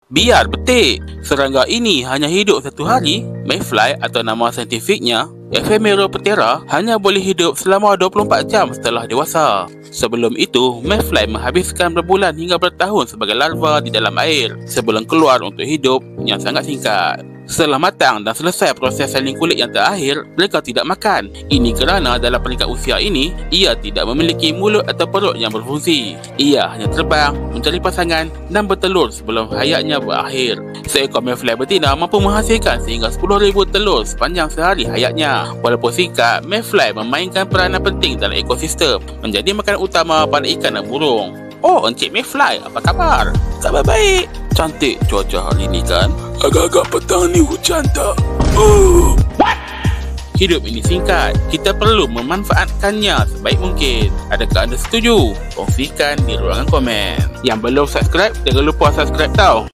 Biar betik, serangga ini hanya hidup satu hari. Mayfly atau nama saintifiknya Ephemeroptera hanya boleh hidup selama 24 jam setelah dewasa. Sebelum itu, Mayfly menghabiskan berbulan hingga bertahun sebagai larva di dalam air sebelum keluar untuk hidup yang sangat singkat. Setelah matang dan selesai proses saling kulit yang terakhir, mereka tidak makan. Ini kerana dalam peringkat usia ini, ia tidak memiliki mulut atau perut yang berfungsi. Ia hanya terbang, mencari pasangan dan bertelur sebelum hayatnya berakhir. Seekor Mayfly betina mampu menghasilkan sehingga 10,000 telur sepanjang sehari hayatnya. Walaupun singkat, Mayfly memainkan peranan penting dalam ekosistem, menjadi makanan utama pada ikan dan burung. Oh, Encik Mayfly, apa khabar? Khabar baik. Cantik cuaca hari ni kan? Agak-agak petang ni hujan tak? What? Hidup ini singkat. Kita perlu memanfaatkannya sebaik mungkin. Adakah anda setuju? Kongsikan di ruangan komen. Yang belum subscribe, jangan lupa subscribe tau.